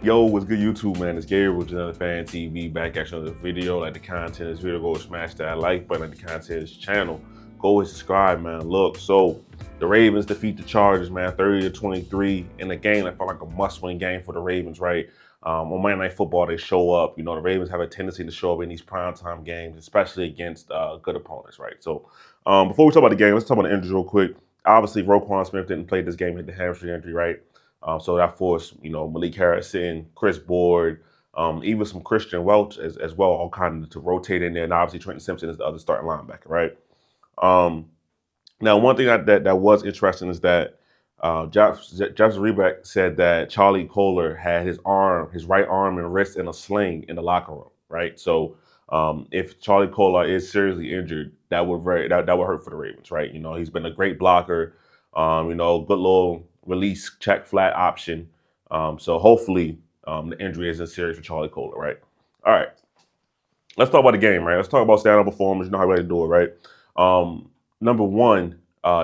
Yo, what's good YouTube, man? It's Gabriel with another Fan TV back at you on the video. Like the content is video, go smash that like button. Like the content is channel. Go and subscribe, man. Look, so the Ravens defeat the Chargers, man, 30-23 in a game that felt like a must-win game for the Ravens, right? On Monday Night Football, they show up. You know, the Ravens have a tendency to show up in these primetime games, especially against good opponents, right? So before we talk about the game, let's talk about the injuries real quick. Obviously, Roquan Smith didn't play this game, hit the hamstring injury, right? So that forced, Malik Harrison, Chris Board, even some Christian Welch as well, all kind of to rotate in there. And obviously Trenton Simpson is the other starting linebacker, right? Um, Now, one thing that was interesting is that Jeff Rebeck said that Charlie Kohler had his right arm and wrist in a sling in the locker room, right? So if Charlie Kohler is seriously injured, that would hurt for the Ravens, right? You know, he's been a great blocker, good little release check flat option. So hopefully the injury isn't serious for Charlie Kohler, right? All right, let's talk about the game, right? Let's talk about stand-up performance. You know how we do it, right? Number one,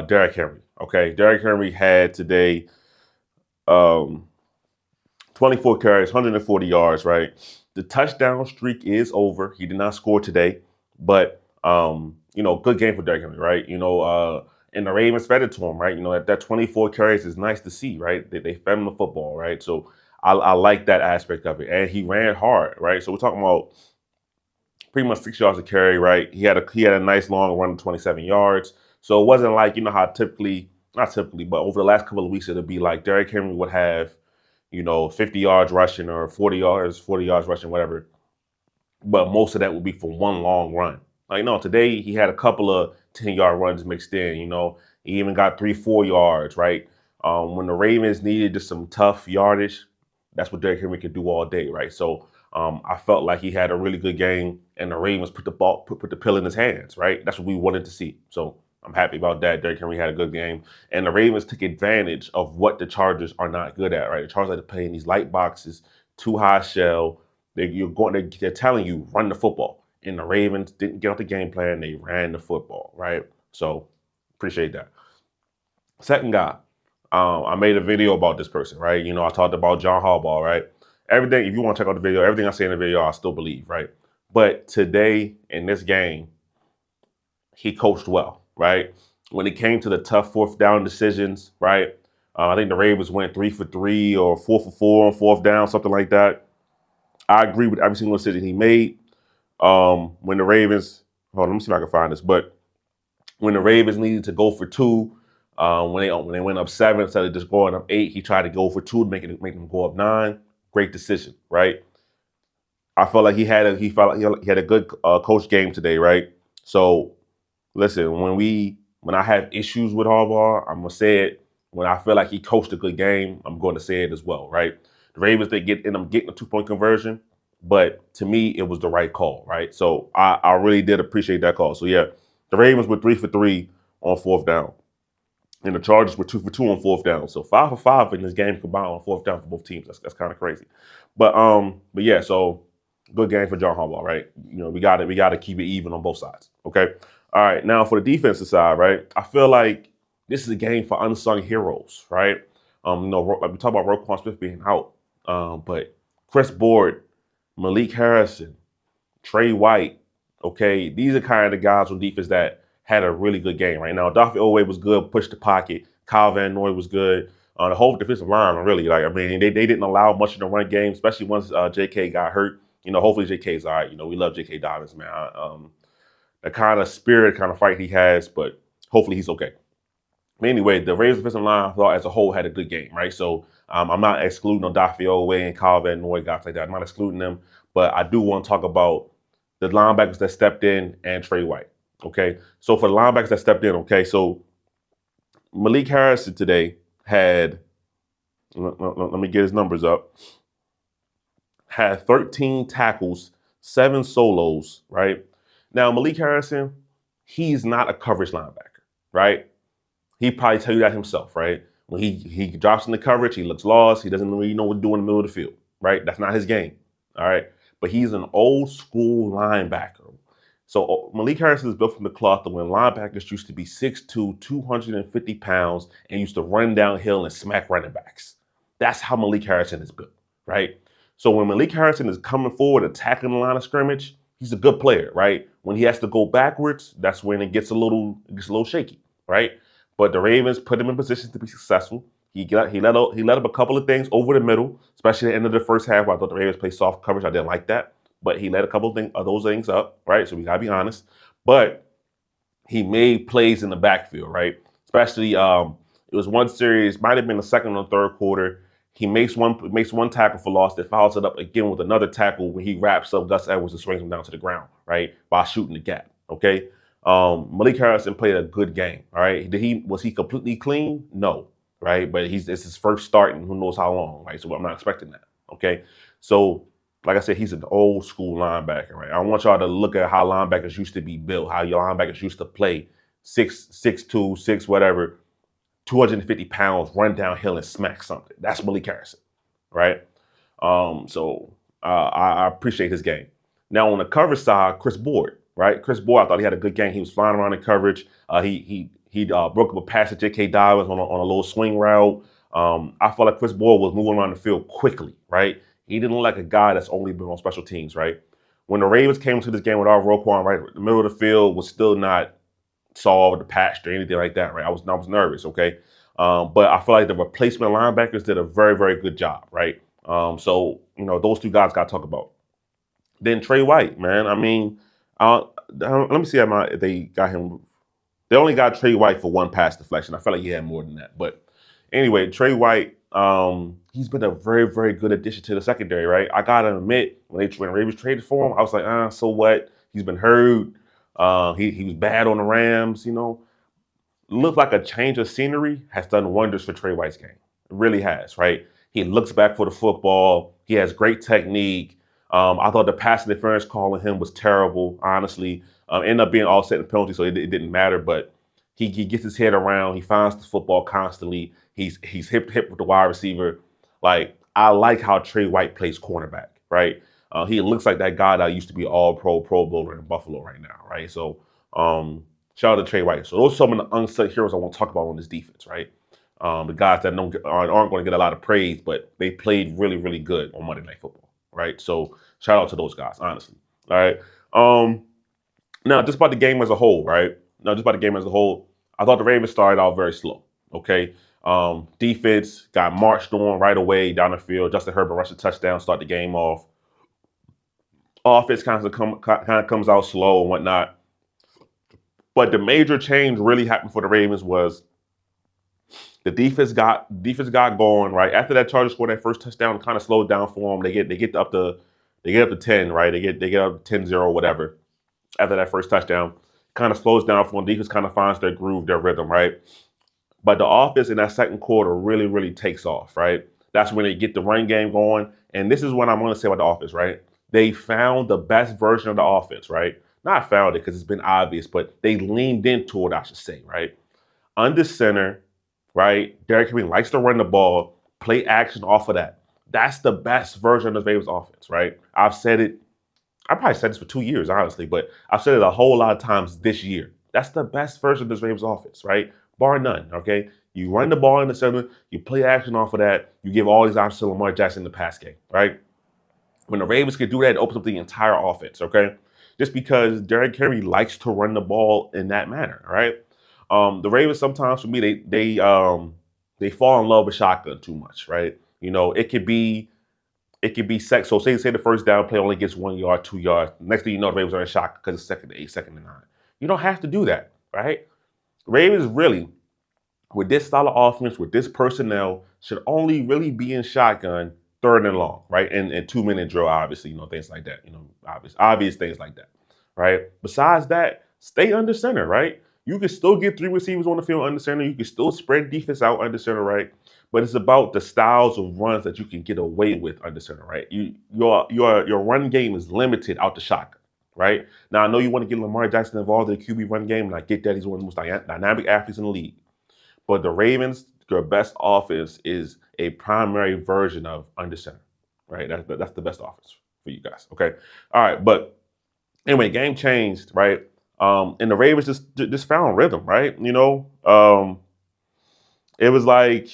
Derrick Henry. Okay, Derrick Henry had today 24 carries, 140 yards, right? The touchdown streak is over. He did not score today, but good game for Derrick Henry, right? And the Ravens fed it to him, right? You know, that 24 carries is nice to see, right? They fed him the football, right? So I like that aspect of it, and he ran hard, right? So we're talking about pretty much 6 yards a carry, right? He had a nice long run of 27 yards. So it wasn't like, you know, how not typically, but over the last couple of weeks, it'll be like Derrick Henry would have, 50 yards rushing or 40 yards rushing, whatever. But most of that would be for one long run. Like, no, today he had a couple of 10-yard runs mixed in, He even got 3-4 yards, right? When the Ravens needed just some tough yardage, that's what Derrick Henry could do all day, right? So I felt like he had a really good game, and the Ravens put the pill in his hands, right? That's what we wanted to see. So I'm happy about that. Derrick Henry had a good game, and the Ravens took advantage of what the Chargers are not good at, right? The Chargers like to play in these light boxes, too high shell. They're telling you run the football, and the Ravens didn't get off the game plan. They ran the football, right? So appreciate that. Second guy, I made a video about this person, right? I talked about John Harbaugh, right? Everything, if you want to check out the video, everything I say in the video, I still believe, right? But today in this game, he coached well, right? When it came to the tough fourth down decisions, right? I think the Ravens went 3 for 3 or 4 for 4 on fourth down, something like that. I agree with every single decision he made. When the Ravens, hold on, let me see if I can find this, but when the Ravens needed to go for 2, when they went up 7 instead of just going up 8, he tried to go for 2 to make them go up 9. Great decision, right? I felt like he had a good coach game today, right? So listen, when I have issues with Harbaugh, I'm gonna say it. When I feel like he coached a good game, I'm going to say it as well, right? The Ravens end up getting a 2-point conversion, but to me, it was the right call, right? So I really did appreciate that call. So yeah, the Ravens were 3 for 3 on fourth down, and the Chargers were 2 for 2 on fourth down. So 5 for 5 in this game combined on fourth down for both teams. That's kind of crazy, but yeah, so good game for John Harbaugh, right? We got to keep it even on both sides, okay? All right, now for the defensive side, right? I feel like this is a game for unsung heroes, right? Like we talk about Roquan Smith being out, but Chris Board, Malik Harrison, Trey White, okay, these are kind of the guys on defense that had a really good game right now. Dafi Owe was good, pushed the pocket. Kyle Van Noy was good. The whole defensive line, really, they didn't allow much in the run game, especially once J.K. got hurt. Hopefully J.K.'s all right. We love J.K. Dobbins, man. The kind of spirit, kind of fight he has, but hopefully he's okay. But anyway, the Ravens defensive line, I thought as a whole had a good game, right? So I'm not excluding Dafi Owe and Kyle Van Noy, guys like that. I'm not excluding them, but I do want to talk about the linebackers that stepped in and Trey White. Okay, so for the linebackers that stepped in, okay, so Malik Harrison today had, let me get his numbers up, had 13 tackles, 7 solos, right? Now, Malik Harrison, he's not a coverage linebacker, right? He'd probably tell you that himself, right? When he drops in the coverage, he looks lost. He doesn't really know what to do in the middle of the field, right? That's not his game, all right? But he's an old school linebacker. So Malik Harrison is built from the cloth of when linebackers used to be 6'2", 250 pounds, and used to run downhill and smack running backs. That's how Malik Harrison is built, right? So when Malik Harrison is coming forward, attacking the line of scrimmage, he's a good player, right? When he has to go backwards, that's when it gets a little shaky, right? But the Ravens put him in position to be successful. He let up a couple of things over the middle, especially at the end of the first half. Where I thought the Ravens played soft coverage. I didn't like that, but he let a couple of those things up, right? So we gotta be honest. But he made plays in the backfield, right? Especially it was one series, might have been the second or third quarter. He makes one tackle for loss that follows it up again with another tackle when he wraps up Gus Edwards and swings him down to the ground, right? By shooting the gap. Okay. Malik Harrison played a good game. All right. Was he completely clean? No. Right. But it's his first start in who knows how long, right? So I'm not expecting that. Okay. So like I said, he's an old school linebacker, right? I want y'all to look at how linebackers used to be built, how your linebackers used to play 6'2", 6 whatever, 250 pounds, run downhill and smack something. That's Malik Harrison, right? So I appreciate his game. Now on the coverage side, Chris Board, right? Chris Board, I thought he had a good game. He was flying around in coverage. He broke up a pass to J.K. Dobbins on a little swing route. I felt like Chris Board was moving around the field quickly, right? He didn't look like a guy that's only been on special teams, right? When the Ravens came to this game without Roquan, right, the middle of the field was still not solved, the patched or anything like that, right? I was nervous, okay? But I feel like the replacement linebackers did a very, very good job, right? So those two guys got to talk about. Then Trey White, man. I mean, let me see if they got him. They only got Trey White for one pass deflection. I felt like he had more than that. But anyway, Trey White, he's been a very, very good addition to the secondary, right? I gotta admit, when Ravens traded for him, I was like, so what? He's been hurt. He was bad on the Rams. Looked like a change of scenery has done wonders for Trey White's game. It really has, right? He looks back for the football. He has great technique. I thought the pass interference call on him was terrible, honestly. Ended up being all set in penalty, so it didn't matter. But he gets his head around. He finds the football constantly. He's hip with the wide receiver. Like I like how Trey White plays cornerback, right? He looks like that guy that used to be all Pro Bowler in Buffalo right now, right? So shout out to Trey White. So those are some of the unsung heroes I want to talk about on this defense, right? The guys that aren't going to get a lot of praise, but they played really, really good on Monday Night Football, right? So shout out to those guys, honestly. All right. Now, just about the game as a whole, right? Now, just about the game as a whole, I thought the Ravens started out very slow. Okay. Defense got marched on right away down the field. Justin Herbert rushed a touchdown, start the game off. Offense kind of comes out slow and whatnot. But the major change really happened for the Ravens was the defense got going, right? After that Chargers scored that first touchdown, kind of slowed down for them. They get up to 10, right? They get up to 10-0, whatever. After that first touchdown, kind of slows down for them. Defense kind of finds their groove, their rhythm, right? But the offense in that second quarter really, really takes off, right? That's when they get the run game going. And this is what I'm going to say about the offense, right? They found the best version of the offense, right? Not found it because it's been obvious, but they leaned into it, I should say, right? Under center, right? Derrick Henry likes to run the ball, play action off of that. That's the best version of the Ravens offense, right? I've said it. I probably said this for 2 years, honestly, but I've said it a whole lot of times this year. That's the best version of this Ravens offense, right? Bar none, okay? You run the ball in the center, you play action off of that, you give all these options to Lamar Jackson in the pass game, right? When the Ravens can do that, it opens up the entire offense, okay? Just because Derrick Henry likes to run the ball in that manner, right? The Ravens sometimes, for me, they fall in love with shotgun too much, right? It could be sex. So say the first down play only gets 1 yard, 2 yards. Next thing you know, the Ravens are in shock because it's second to 8, second to 9. You don't have to do that, right? Ravens really, with this style of offense, with this personnel, should only really be in shotgun third and long, right? And 2-minute drill, obviously, things like that, obvious things like that, right? Besides that, stay under center, right? You can still get 3 receivers on the field under center. You can still spread defense out under center, right? But it's about the styles of runs that you can get away with under center, right? Your run game is limited out the shotgun, right? Now I know you want to get Lamar Jackson involved in the QB run game, and I get that he's one of the most dynamic athletes in the league. But the Ravens, their best offense is a primary version of under center, right? That's the best offense for you guys. Okay, all right. But anyway, game changed, right? And the Ravens just found rhythm, right? It was like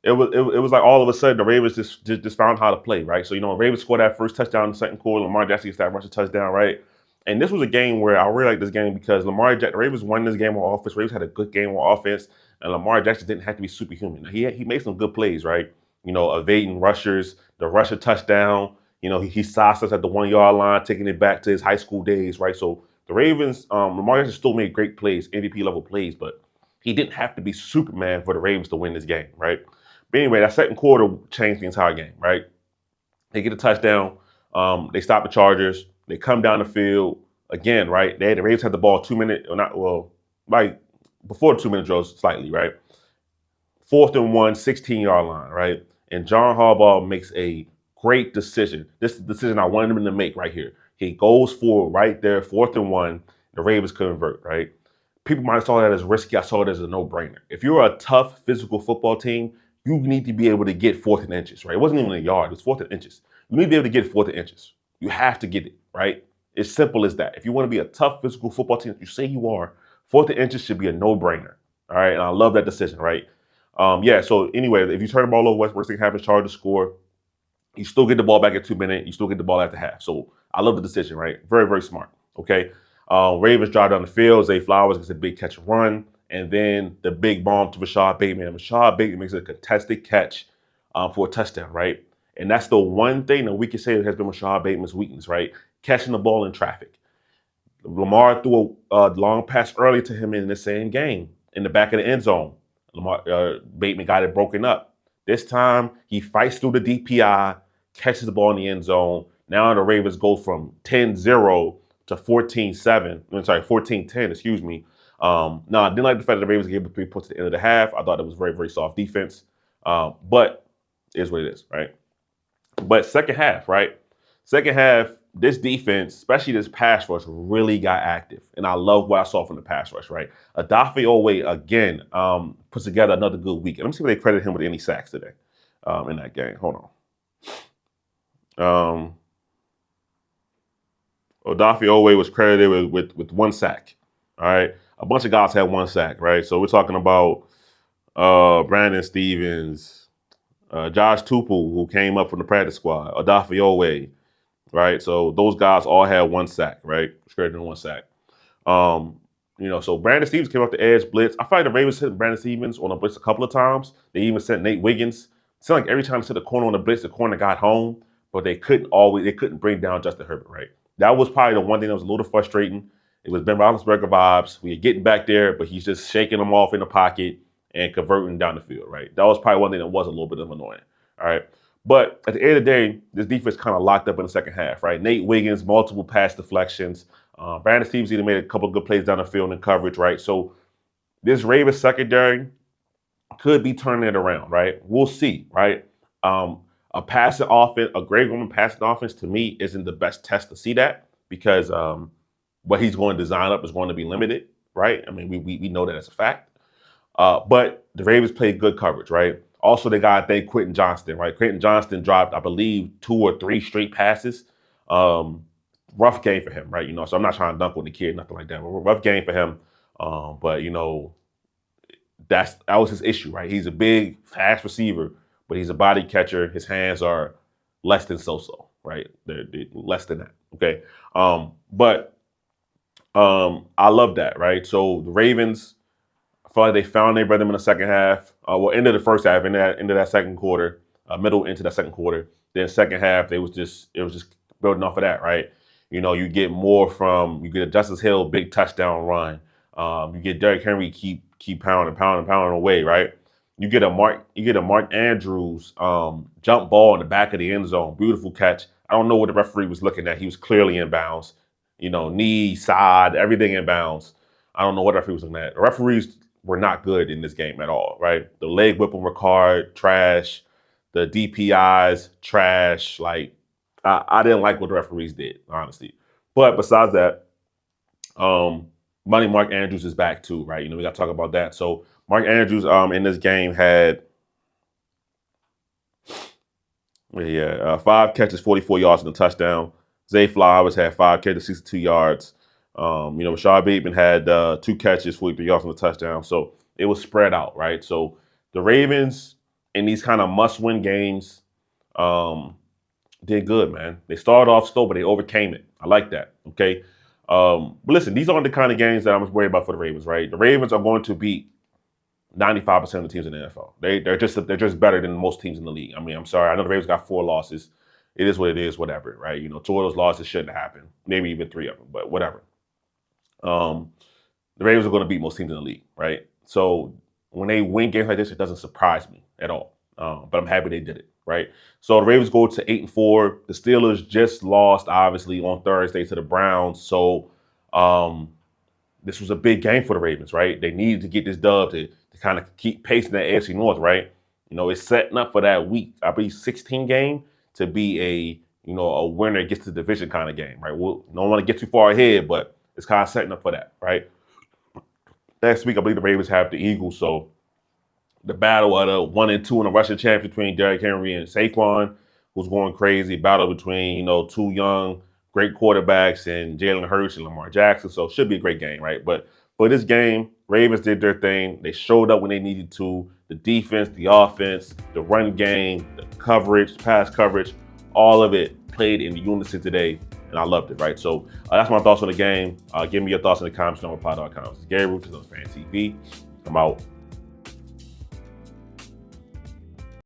it was like all of a sudden the Ravens just found how to play, right? So Ravens scored that first touchdown in the second quarter. Lamar Jackson gets that rushing touchdown, right? And this was a game where I really like this game because the Ravens won this game on offense. Ravens had a good game on offense, and Lamar Jackson didn't have to be superhuman. He made some good plays, right? Evading rushers, the rusher touchdown. He sauced us at the 1 yard line, taking it back to his high school days, right? So the Ravens, Lamar Jackson still made great plays, MVP level plays, but he didn't have to be Superman for the Ravens to win this game, right? But anyway, that second quarter changed the entire game, right? They get a touchdown. They stop the Chargers. They come down the field again, right? The Ravens had the ball 2 minutes, or not, well, like before the 2 minute drill slightly, right? 4th and 1, 16-yard line, right? And John Harbaugh makes a great decision. This is the decision I wanted him to make right here. He goes forward right there, 4th and 1. The Ravens convert, right? People might have saw that as risky. I saw it as a no-brainer. If you're a tough physical football team, you need to be able to get 4th and inches, right? It wasn't even a yard. It was 4th and inches. You need to be able to get 4th and inches. You have to get it, right? It's simple as that. If you want to be a tough physical football team that you say you are, 4th and inches should be a no-brainer, all right? And I love that decision, right? So anyway, if you turn the ball over, worst thing happens, Chargers score. You still get the ball back at 2 minutes. You still get the ball after half. So I love the decision, right? Very, very smart, okay? Ravens drive down the field. Zay Flowers gets a big catch and run. And then the big bomb to Rashad Bateman. Rashad Bateman makes a contested catch for a touchdown, right? And that's the one thing that we can say that has been Rashad Bateman's weakness, right? Catching the ball in traffic. Lamar threw a long pass early to him in the same game in the back of the end zone. Bateman got it broken up. This time, he fights through the DPI, catches the ball in the end zone. Now the Ravens go from 10-0 to 14-7. I'm sorry, 14-10, excuse me. No, I didn't like the fact that the Ravens gave up 3 points at the end of the half. I thought it was very, very soft defense. But it is what it is, right? But second half, right? Second half, this defense, especially this pass rush, really got active. And I love what I saw from the pass rush, right? Adafe Owe, again, puts together another good week. Let me see if they credit him with any sacks today in that game. Hold on. Adafe Owe was credited with 1 sack. All right. A bunch of guys had 1 sack, right? So we're talking about Brandon Stevens, Josh Tupou, who came up from the practice squad, Adafe Owe, right? So those guys all had 1 sack, right? Credited in 1 sack. So Brandon Stevens came off the edge blitz. I feel like the Ravens sent Brandon Stevens on a blitz a couple of times. They even sent Nate Wiggins. It seemed like every time they sent the corner on the blitz, the corner got home, but they couldn't bring down Justin Herbert, right? That was probably the one thing that was a little frustrating. It was Ben Roethlisberger vibes. We are getting back there, but he's just shaking them off in the pocket and converting down the field, right? That was probably one thing that was a little bit of annoying, all right? But at the end of the day, this defense kind of locked up in the second half, right? Nate Wiggins, multiple pass deflections. Brandon Stevens even made a couple of good plays down the field in coverage, right? So this Ravens secondary could be turning it around, right? We'll see, right? A passing offense, a Greg Roman passing offense, to me, isn't the best test to see that because what he's going to design up is going to be limited, right? I mean, we know that as a fact. But the Ravens played good coverage, right? Also, they got to thank Quentin Johnston, right? Quentin Johnston dropped, I believe, 2 or 3 straight passes. Rough game for him, right? So I'm not trying to dunk on the kid, nothing like that. Rough game for him. But that was his issue, right? He's a big, fast receiver, but he's a body catcher. His hands are less than so-so, right? They're less than that, okay? But I love that, right? So the Ravens, I feel like they found their rhythm in the second half. Into the first half, into that second quarter, middle into that second quarter. Then second half, it was just building off of that, right? You get more you get a Justice Hill big touchdown run. You get Derrick Henry keep pounding away, right? You get a Mark Andrews jump ball in the back of the end zone, beautiful catch. I don't know what the referee was looking at. He was clearly in bounds. Knee, side, everything in bounds. I don't know what referee was looking at. The referees were not good in this game at all, right? The leg whipping were card, trash. The DPIs, trash. Like, I didn't like what the referees did, honestly. But besides that, Mark Andrews is back too, right? We got to talk about that. So Mark Andrews in this game had 5 catches, 44 yards, and a touchdown. Zay Flowers had 5 catches, 62 yards. Rashad Bateman had 2 catches, 43 yards, and a touchdown. So it was spread out, right? So the Ravens, in these kind of must-win games, um, did good, man. They started off slow, but they overcame it. I like that. Okay. But listen, these aren't the kind of games that I'm worried about for the Ravens, right? The Ravens are going to beat 95% of the teams in the NFL. They're just better than most teams in the league. I mean, I'm sorry. I know the Ravens got 4 losses. It is what it is, whatever, right? 2 of those losses shouldn't happen. Maybe even 3 of them, but whatever. Um, the Ravens are going to beat most teams in the league, right? So when they win games like this, it doesn't surprise me at all. But I'm happy they did it, right? So the Ravens go to 8-4. The Steelers just lost, obviously, on Thursday to the Browns. So um, this was a big game for the Ravens, right? They needed to get this dub to kind of keep pacing that AFC North, right? It's setting up for that week, I believe, 16 game to be a winner gets the division kind of game, right? We'll don't want to get too far ahead, but it's kind of setting up for that, right? Next week, I believe the Ravens have the Eagles, so the battle of the 1 and 2 in the rushing champ between Derrick Henry and Saquon, who's going crazy. Battle between 2 young, great quarterbacks and Jalen Hurts and Lamar Jackson. So it should be a great game, right? But for this game, Ravens did their thing. They showed up when they needed to. The defense, the offense, the run game, the coverage, pass coverage, all of it played in unison today, and I loved it, right? So that's my thoughts on the game. Give me your thoughts in the comments on pod.com. This is Gary Roots on Fan TV. I'm out.